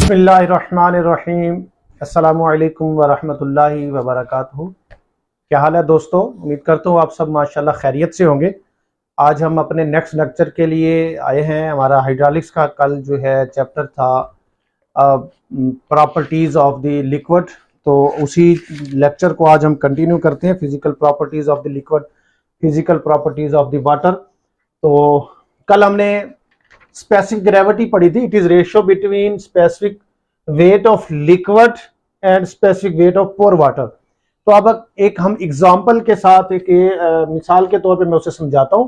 बिस्मिल्लाहिर्रहमानिर्रहीम। अस्सलामुअलैकुम वरहमतुल्लाहि वबरकातुहू। क्या हाल है दोस्तों? उम्मीद करता हूँ आप सब माशाल्लाह खैरियत से होंगे। आज हम अपने नेक्स्ट लेक्चर के लिए आए हैं। हमारा हाइड्रोलिक्स का कल जो है चैप्टर था प्रॉपर्टीज़ ऑफ द लिक्विड, तो उसी लेक्चर को आज हम कंटिन्यू करते हैं। Physical properties of the liquid, physical properties of the water. तो कल हमने स्पेसिफिक ग्रेविटी पढ़ी थी। It is ratio between specific weight of liquid and specific weight of pure water. तो अब एक हम एग्जांपल के साथ एक मिसाल के तौर पे मैं उसे समझाता हूं।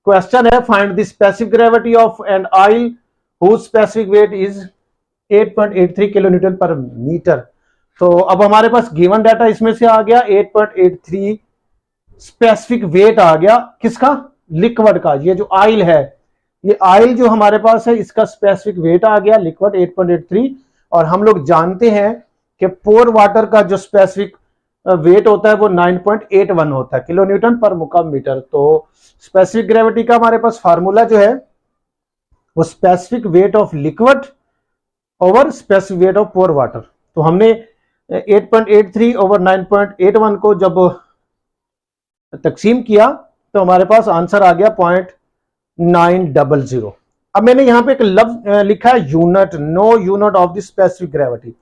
क्वेश्चन है, find the specific gravity of an oil whose specific weight is 8.83 kilonewton per metre. तो अब हमारे पास गिवन डाटा इसमें से आ गया 8.83 स्पेसिफिक वेट आ गया। किसका? लिक्विड का। ये जो ऑयल है, ये ऑयल जो हमारे पास है, इसका स्पेसिफिक वेट आ गया लिक्विड 8.83। और हम लोग जानते हैं कि पोर वाटर का जो स्पेसिफिक वेट होता है वो 9.81 होता है किलो न्यूटन पर मुकाम मीटर। तो स्पेसिफिक ग्रेविटी का हमारे पास फार्मूला जो है वो specific weight of liquid over specific weight of pure water. तो हमने 8.83 ओवर 9.81 को जब तकसीम किया तो हमारे पास आंसर आ गया 0.900। अब मैंने यहां पे एक लफ्ज लिखा है unit, no unit of the specific gravity.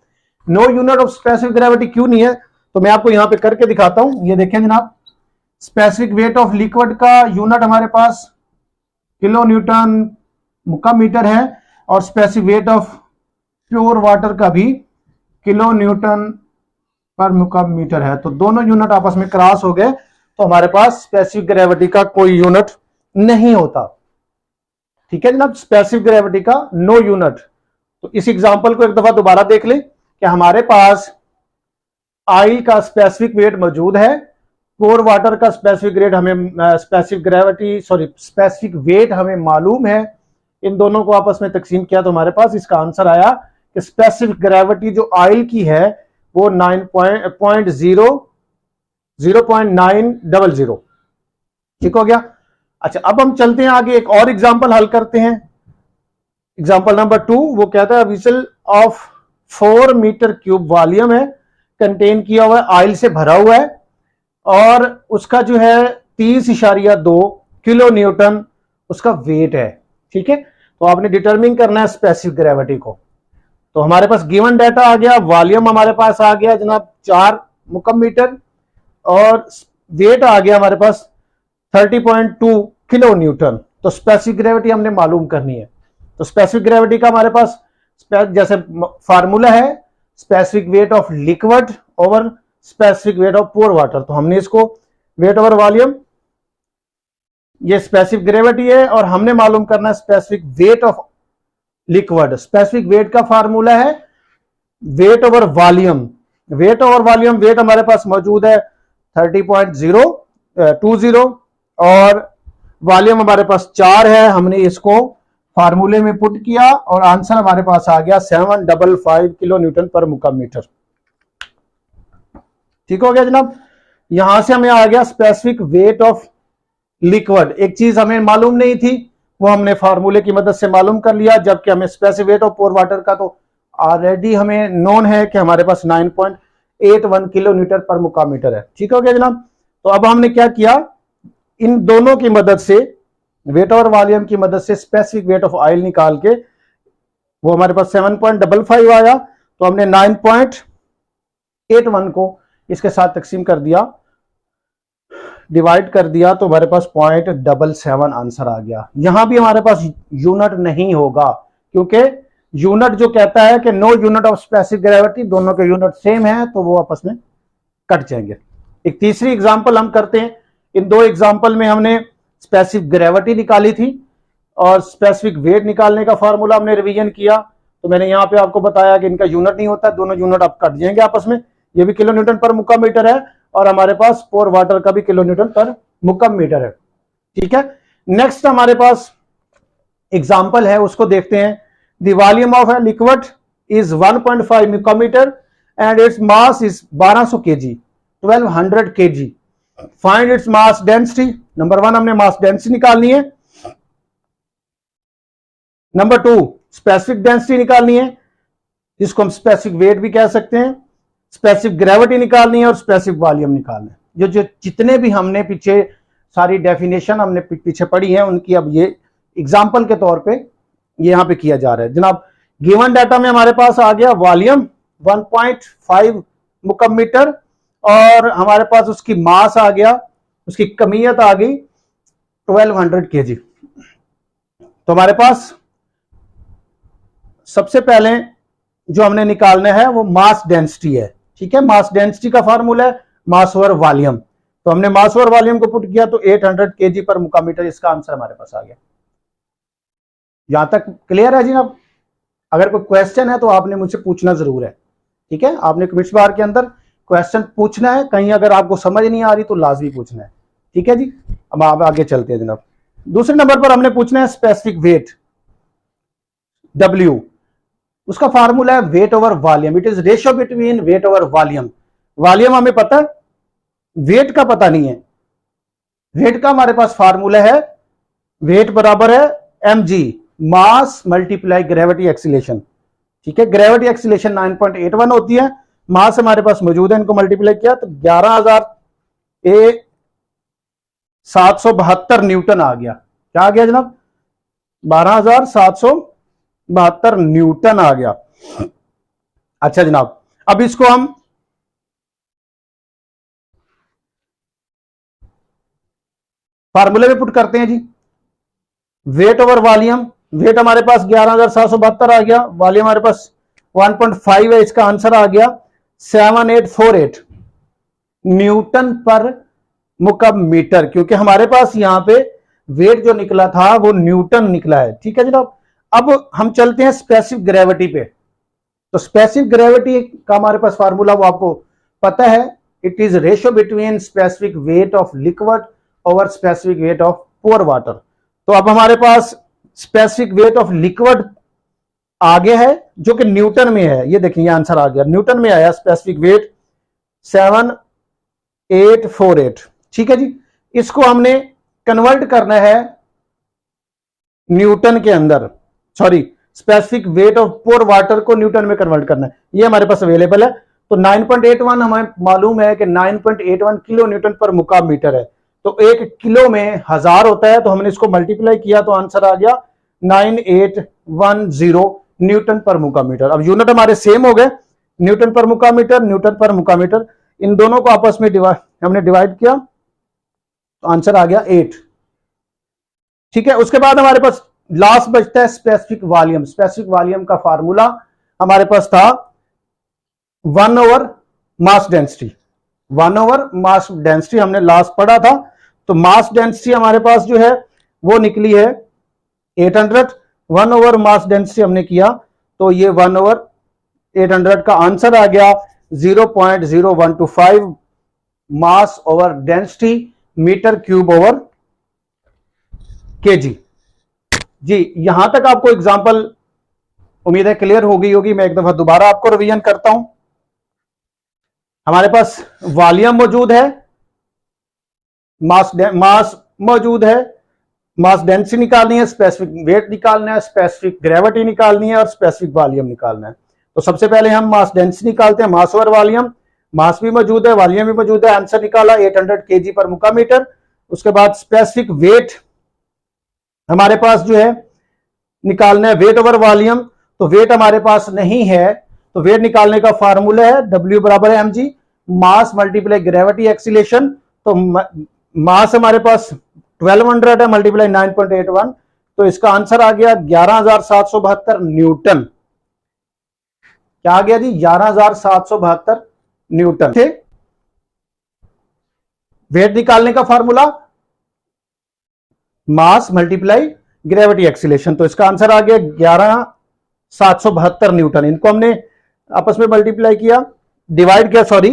No unit of specific gravity क्यों नहीं है? तो मैं आपको यहां पे करके दिखाता हूं। ये देखें जनाब, स्पेसिफिक वेट ऑफ लिक्विड का यूनिट हमारे पास किलो न्यूटन मुका मीटर है और specific weight of pure water का भी किलो न्यूटन पर मुका मीटर है। तो दोनों यूनिट आपस में क्रॉस हो गए, तो हमारे पास स्पेसिफिक ग्रेविटी का कोई यूनिट नहीं होता। ठीक है जनाब, स्पेसिफिक ग्रेविटी का नो यूनिट। तो इस एग्जांपल को एक दफा दोबारा देख लें कि हमारे पास ऑयल का स्पेसिफिक वेट मौजूद है, पोर वाटर का स्पेसिफिक वेट हमें स्पेसिफिक वेट हमें मालूम है। इन दोनों को आपस में तकसीम किया तो हमारे पास इसका आंसर आया कि स्पेसिफिक ग्रेविटी जो ऑयल की है वो 0.900। ठीक हो गया। अच्छा, अब हम चलते हैं आगे, एक और एग्जांपल हल करते हैं। एग्जांपल नंबर 2 वो कहता है vessel of 4 metre cube volume है, कंटेन किया हुआ है, ऑयल से भरा हुआ है और उसका जो है 30.2 किलो न्यूटन उसका वेट है। ठीक है, तो आपने डिटरमिन करना है स्पेसिफिक ग्रेविटी को। तो हमारे पास गिवन डाटा आ गया, वॉल्यूम हमारे पास आ गया जनाब 4 मुकम मीटर और वेट आ गया हमारे पास 30.2 किलो न्यूटन। तो स्पेसिफिक ग्रेविटी हमने मालूम करनी है। तो स्पेसिफिक ग्रेविटी का हमारे पास जैसे फार्मूला है specific weight of liquid over specific weight of pure water. तो हमने इसको वेट ओवर वॉल्यूम, ये स्पेसिफिक ग्रेविटी है और हमने मालूम करना है specific weight of liquid. Specific weight का फार्मूला है weight over volume. Weight over volume, weight हमारे पास मौजूद है 30.020 और वॉल्यूम हमारे पास 4 है। हमने इसको फार्मूले में पुट किया और आंसर हमारे पास आ गया 755 किलो न्यूटन पर मुकाम मीटर। ठीक हो गया जनाब। यहां से हमें आ गया स्पेसिफिक वेट ऑफ लिक्विड। एक चीज हमें मालूम नहीं थी, वो हमने फार्मूले की मदद से मालूम कर लिया, जबकि हमें specific weight of pure water का तो ऑलरेडी हमें नोन है कि हमारे पास 9.81 किलो न्यूटन पर मुकाम मीटर है। ठीक हो गया जनाब। तो अब हमने क्या किया, इन दोनों की मदद से, वेट और वॉल्यूम की मदद से स्पेसिफिक वेट ऑफ ऑयल निकाल के वो हमारे पास 7.55 आया। तो हमने 9.81 को इसके साथ तकसीम कर दिया, डिवाइड कर दिया, तो हमारे पास 0.77 आंसर आ गया। यहां भी हमारे पास यूनिट नहीं होगा क्योंकि यूनिट जो कहता है कि no unit of specific gravity, दोनों के यूनिट सेम है तो वो आपस में कट जाएंगे। एक तीसरी एग्जांपल हम करते हैं। इन दो एग्जांपल में हमने स्पेसिफिक ग्रेविटी निकाली थी और स्पेसिफिक वेट निकालने का फार्मूला हमने रिवीजन किया। तो मैंने यहां पे आपको बताया कि इनका यूनिट नहीं होता, दोनों यूनिट अब कट जाएंगे आपस में। ये भी किलो न्यूटन पर मुक्का मीटर है और हमारे पास पोर वाटर का भी किलो न्यूटन पर मुक्का मीटर है। ठीक है, नेक्स्ट हमारे पास एग्जांपल है, उसको देखते हैं। The volume of a liquid is 1.5 मुक्का metre and its mass is 1200 kg, 1200 kg। Find its mass density. Number 1 हमने मास डेंसिटी निकालनी है। नंबर 2 स्पेसिफिक डेंसिटी निकालनी है। जिसको हम स्पेसिफिक वेट भी कह सकते हैं, स्पेसिफिक ग्रेविटी निकालनी है और स्पेसिफिक वॉल्यूम निकालना है। जो जितने भी हमने पीछे सारी डेफिनेशन हमने पीछे पढ़ी है, उनकी अब ये एग्जाम्पल के तौर पे ये यहां पे किया जा रहा है। जनाब गिवन डाटा में हमारे पास आ गया वॉल्यूम 1.5 मुकब मीटर और हमारे पास उसकी मास आ गया, उसकी कमियत आ गई 1200 kg। तो हमारे पास सबसे पहले जो हमने निकालना है वो मास डेंसिटी है। ठीक है, मास डेंसिटी का फार्मूला है मास ओवर वॉल्यूम। तो हमने मास ओवर वॉल्यूम को पुट किया तो 800 kg पर मुका मीटर इसका आंसर हमारे पास आ गया। यहां तक क्लियर है जी? अब अगर कोई क्वेश्चन है तो आपने मुझसे पूछना जरूर है। ठीक है, आपने कमेंट्स बार के अंदर क्वेश्चन पूछना है, कहीं अगर आपको समझ नहीं आ रही तो लाजमी पूछना है। ठीक है जी, अब आप आगे चलते हैं जनाब। दूसरे नंबर पर हमने पूछना है स्पेसिफिक वेट W, उसका फार्मूला है weight over volume. It is ratio between weight over volume. Volume हमें पता है, वेट का पता नहीं है। वेट का हमारे पास फार्मूला है वेट बराबर है mg, मास मल्टीप्लाई ग्रेविटी एक्सीलेशन। ठीक है, ग्रेविटी एक्सीलेशन 9.81 होती है, मास हमारे पास मौजूद है, इनको मल्टीप्लाई किया तो 11,772 न्यूटन आ गया। क्या आ गया जनाब? 12,772 न्यूटन आ गया। अच्छा जनाब, अब इसको हम फार्मूले में पुट करते हैं जी। वेट ओवर वॉल्यूम, वेट हमारे पास 11,772 आ गया, वॉल्यूम हमारे पास 1.5 है, इसका आंसर आ गया 7848 न्यूटन पर मुकब मीटर, क्योंकि हमारे पास यहां पे वेट जो निकला था वो न्यूटन निकला है। ठीक है जनाब, अब हम चलते हैं स्पेसिफिक ग्रेविटी पे। तो स्पेसिफिक ग्रेविटी का हमारे पास फार्मूला वो आपको पता है, it is ratio between specific weight of liquid over specific weight of pure water. तो अब हमारे पास स्पेसिफिक वेट ऑफ लिक्विड आगे है जो कि न्यूटन में है। ये देखिए आंसर आ गया, न्यूटन में आया स्पेसिफिक वेट 7848। ठीक है जी, इसको हमने कन्वर्ट करना है न्यूटन के अंदर, sorry specific weight of pure water को न्यूटन में कन्वर्ट करना है, ये हमारे पास अवेलेबल है। तो 9.81 हमें मालूम है कि 9.81 किलो न्यूटन पर मुकाब मीटर है। तो 1 किलो में 1000 होता है, तो हमने इसको मल्टीप्लाई किया तो आंसर आ गया 9810 न्यूटन पर मुका मीटर। अब यूनिट हमारे सेम हो गए, न्यूटन पर मुका मीटर, न्यूटन पर मुका मीटर, इन दोनों को आपस में हमने डिवाइड किया तो आंसर आ गया 8। ठीक है, उसके बाद हमारे पास लास्ट बचता है स्पेसिफिक वॉल्यूम। स्पेसिफिक वॉल्यूम का फार्मूला हमारे पास था 1 over mass density. 1 over mass density हमने लास्ट पढ़ा था, तो मास डेंसिटी हमारे पास जो है वो निकली है 800। 1 ओवर मास डेंसिटी हमने किया तो ये 1 ओवर 800 का आंसर आ गया 0.0125 mass over density metre cube over KG. जी, यहां तक आपको एग्जांपल उम्मीद है क्लियर हो गई होगी। मैं एक दफा दोबारा आपको रिवीजन करता हूं। हमारे पास वॉल्यूम मौजूद है, मास मौजूद है, मास डेंसिटी निकालनी है, स्पेसिफिक वेट निकालना है, स्पेसिफिक ग्रेविटी निकालनी है और स्पेसिफिक वॉल्यूम निकालना है। तो सबसे पहले हम मास डेंसिटी निकालते हैं, मास ओवर वॉल्यूम। मास भी मौजूद है, वॉल्यूम भी मौजूद है, आंसर निकाला 800 kg पर मुका मीटर। उसके बाद स्पेसिफिक वेट हमारे पास जो है निकालना है, वेट ओवर वॉल्यूम। तो वेट हमारे पास नहीं है, तो वेट निकालने का फार्मूला है W बराबर है mg, मास मल्टीप्लाई ग्रेविटी एक्सीलेशन। तो मास हमारे पास 1200 है, मल्टीप्लाई 9.81, तो इसका आंसर आ गया 11,772 न्यूटन। क्या आ गया जी? 11,772 न्यूटन थे। वेट निकालने का formula mass multiply gravity acceleration, तो इसका आंसर आ गया 11,772 न्यूटन। इनको हमने आपस में मल्टीप्लाई किया, डिवाइड किया, सॉरी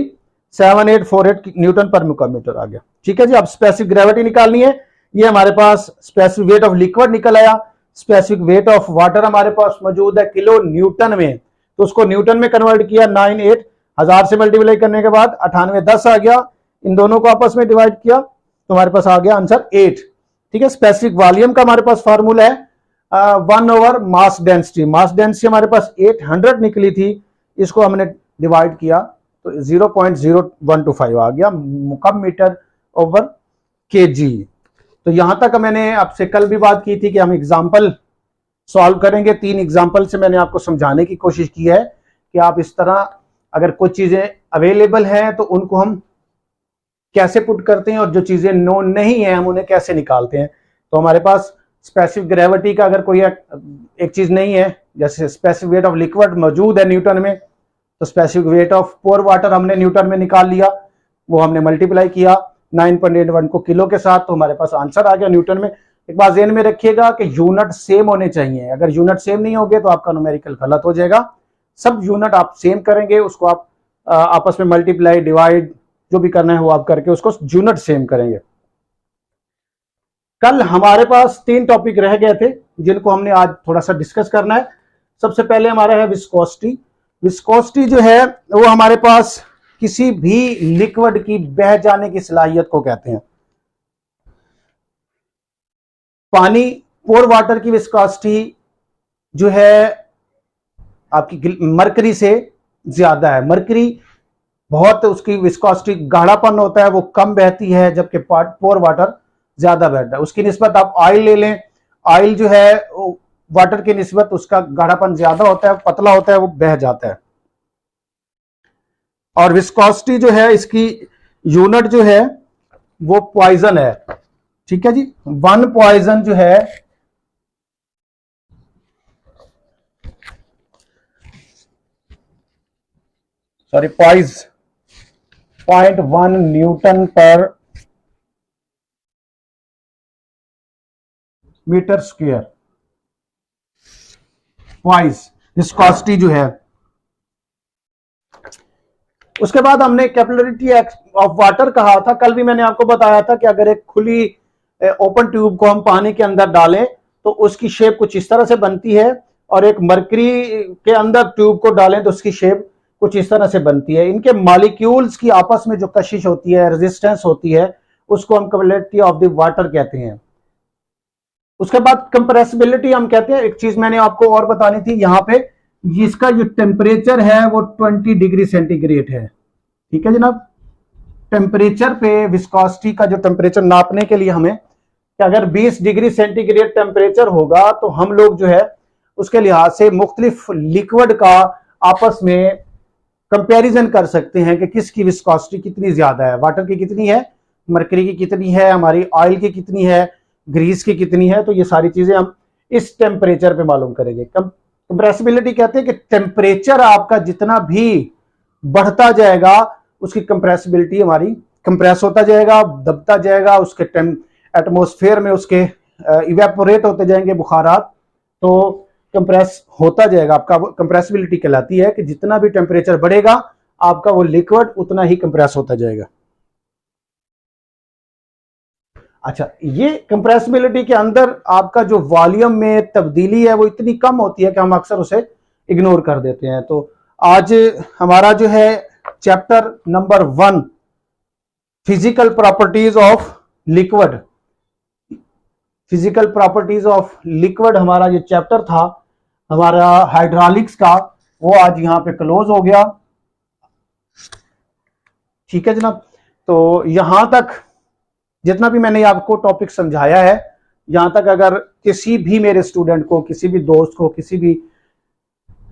7848 न्यूटन पर मुका मीटर आ गया। ठीक है जी, अब स्पेसिफिक ग्रेविटी निकालनी है। ये हमारे पास स्पेसिफिक वेट ऑफ लिक्विड निकल आया, स्पेसिफिक वेट ऑफ वाटर हमारे पास मौजूद है किलो न्यूटन में, तो उसको न्यूटन में कन्वर्ट किया 98,000 से मल्टीप्लाई करने के बाद 9810 आ गया। इन दोनों को आपस में डिवाइड किया तो हमारे पास आ गया आंसर 8। ठीक है, स्पेसिफिक वॉल्यूम का हमारे पास फार्मूला है 1/, मास डेंसिटी। मास डेंसिटी हमारे पास 800 निकली थी, इसको हमने डिवाइड किया तो 0.0125 आ गया कब मीटर ओवर केजी। तो यहां तक मैंने आपसे कल भी बात की थी कि हम एग्जाम्पल सॉल्व करेंगे। 3 एग्जाम्पल से मैंने आपको समझाने की कोशिश की है कि आप इस तरह अगर कुछ चीजें अवेलेबल हैं तो उनको हम कैसे पुट करते हैं और जो चीजें नोन नहीं है हम उन्हें कैसे निकालते हैं। तो हमारे पास स्पेसिफिक ग्रेविटी का अगर कोई एक चीज नहीं है, जैसे स्पेसिफिक वेट ऑफ लिक्विड मौजूद है न्यूटन में, तो specific weight of pure water हमने न्यूटन में निकाल लिया, वो हमने मल्टीप्लाई किया 9.81 को किलो के साथ, तो हमारे पास आंसर आ गया न्यूटन में। एक बात ध्यान में रखिएगा कि यूनिट सेम होने चाहिए, अगर यूनिट सेम नहीं होंगे तो आपका न्यूमेरिकल गलत हो जाएगा। सब यूनिट आप सेम करेंगे, उसको आप आपस में मल्टीप्लाई डिवाइड जो भी करना है वो आप करके उसको यूनिट सेम करेंगे। कल हमारे पास 3 टॉपिक रह गए थे जिनको हमने आज थोड़ा सा डिस्कस करना है। सबसे पहले हमारा है विस्कोसिटी। विस्कोसिटी जो है वो हमारे पास किसी भी लिक्विड की बह जाने की सलाहियत को कहते हैं। पानी पोर वाटर की विस्कोसिटी जो है आपकी मरकरी से ज्यादा है। मरकरी बहुत उसकी विस्कोसिटी गाढ़ापन होता है, वो कम बहती है, जबकि पोर वाटर ज्यादा बहता है। उसकी निस्बत आप ऑयल ले लें, ऑयल जो है वाटर की निस्बत उसका गाढ़ापन ज्यादा होता है, पतला होता है, वो बह जाता है। और विस्कोसिटी जो है इसकी यूनिट जो है वो पॉइजन है, ठीक है जी। 1 पॉइजन जो है पॉइज 0.1 न्यूटन पर मीटर स्क्वायर पॉइज विस्कोसिटी जो है। उसके बाद हमने कैपिलरिटी ऑफ वाटर कहा था, कल भी मैंने आपको बताया था कि अगर एक खुली ओपन ट्यूब को हम पानी के अंदर डालें तो उसकी शेप कुछ इस तरह से बनती है, और एक मरकरी के अंदर ट्यूब को डालें तो उसकी शेप कुछ इस तरह से बनती है। इनके मॉलिक्यूल्स की आपस में जो कशिश होती है, रेजिस्टेंस होती है, उसको हम कैपिलरिटी ऑफ द वाटर कहते हैं। उसके बाद कंप्रेसिबिलिटी हम कहते हैं। एक चीज मैंने आपको और बतानी थी, यहां पे इसका जो टेम्परेचर है वो 20 डिग्री सेंटीग्रेड है, ठीक है जनाब। टेम्परेचर पे विस्कोसिटी का जो टेम्परेचर नापने के लिए हमें कि अगर 20 डिग्री सेंटीग्रेड टेम्परेचर होगा तो हम लोग जो है उसके लिहाज से मुख्तलिफ लिक्विड का आपस में कंपैरिजन कर सकते हैं कि किसकी विस्कोसिटी कितनी ज्यादा है। वाटर की कितनी है, मरकरी की कितनी है, हमारी ऑयल की कितनी है, ग्रीस की कितनी है। तो ये सारी चीजें हम इस टेम्परेचर पे मालूम करेंगे। कंप्रेसिबिलिटी कहते हैं कि टेम्परेचर आपका जितना भी बढ़ता जाएगा उसकी कंप्रेसिबिलिटी हमारी कंप्रेस होता जाएगा, दबता जाएगा, उसके एटमॉस्फेयर में उसके इवेपोरेट होते जाएंगे बुखारात, तो कंप्रेस होता जाएगा। आपका कंप्रेसिबिलिटी कहलाती है कि जितना भी टेम्परेचर बढ़ेगा आपका वो लिक्विड उतना ही कंप्रेस होता जाएगा। अच्छा, ये कंप्रेसिबिलिटी के अंदर आपका जो वॉल्यूम में तब्दीली है वो इतनी कम होती है कि हम अक्सर उसे इग्नोर कर देते हैं। तो आज हमारा जो है chapter number 1 physical properties of liquid, physical properties of liquid हमारा ये चैप्टर था हमारा हाइड्रोलिक्स का, वो आज यहां पे क्लोज हो गया, ठीक है जनाब। तो यहां तक जितना भी मैंने आपको टॉपिक समझाया है, यहां तक अगर किसी भी मेरे स्टूडेंट को, किसी भी दोस्त को, किसी भी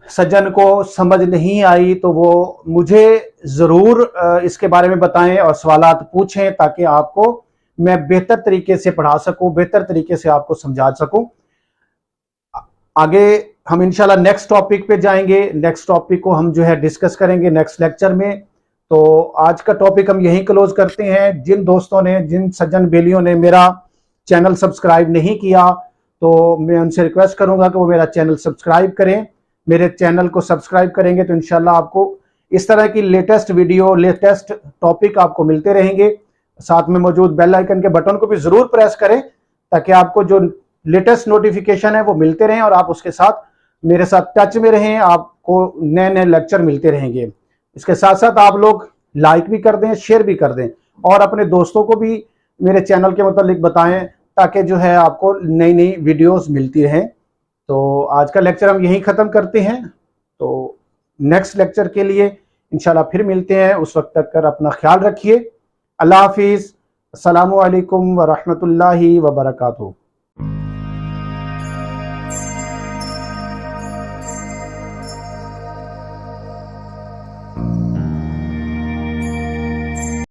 सज्जन को समझ नहीं आई तो वो मुझे जरूर इसके बारे में बताएं और सवालात पूछें, ताकि आपको मैं बेहतर तरीके से पढ़ा सकूं, बेहतर तरीके से आपको समझा सकूं। आगे हम इंशाल्लाह नेक्स्ट टॉपिक पे जाएंगे, नेक्स्ट टॉपिक को हम जो है डिस्कस करेंगे नेक्स्ट लेक्चर में। तो आज का टॉपिक हम यहीं क्लोज करते हैं। जिन दोस्तों ने, जिन सज्जन बेलियों ने मेरा चैनल सब्सक्राइब नहीं किया तो मैं उनसे रिक्वेस्ट करूंगा कि वो मेरा चैनल सब्सक्राइब करें। मेरे चैनल को सब्सक्राइब करेंगे तो इंशाल्लाह आपको इस तरह की लेटेस्ट वीडियो, लेटेस्ट टॉपिक आपको मिलते रहेंगे। साथ में मौजूद बेल आइकन के बटन को भी जरूर प्रेस करें ताकि आपको जो लेटेस्ट नोटिफिकेशन है वो मिलते रहें और आप उसके साथ मेरे साथ टच में रहें, आपको नए नए लेक्चर मिलते रहेंगे। इसके साथ साथ आप लोग लाइक भी कर दें, शेयर भी कर दें और अपने दोस्तों को भी मेरे चैनल के मतलब बताएं ताकि जो है आपको नई नई वीडियोस मिलती रहें। तो आज का लेक्चर हम यहीं ख़त्म करते हैं। तो नेक्स्ट लेक्चर के लिए इंशाल्लाह फिर मिलते हैं, उस वक्त तक कर अपना ख्याल रखिए। अल्लाह हाफिज़। अस्सलामु अलैकुम व रहमतुल्लाहि व बरकातुहू।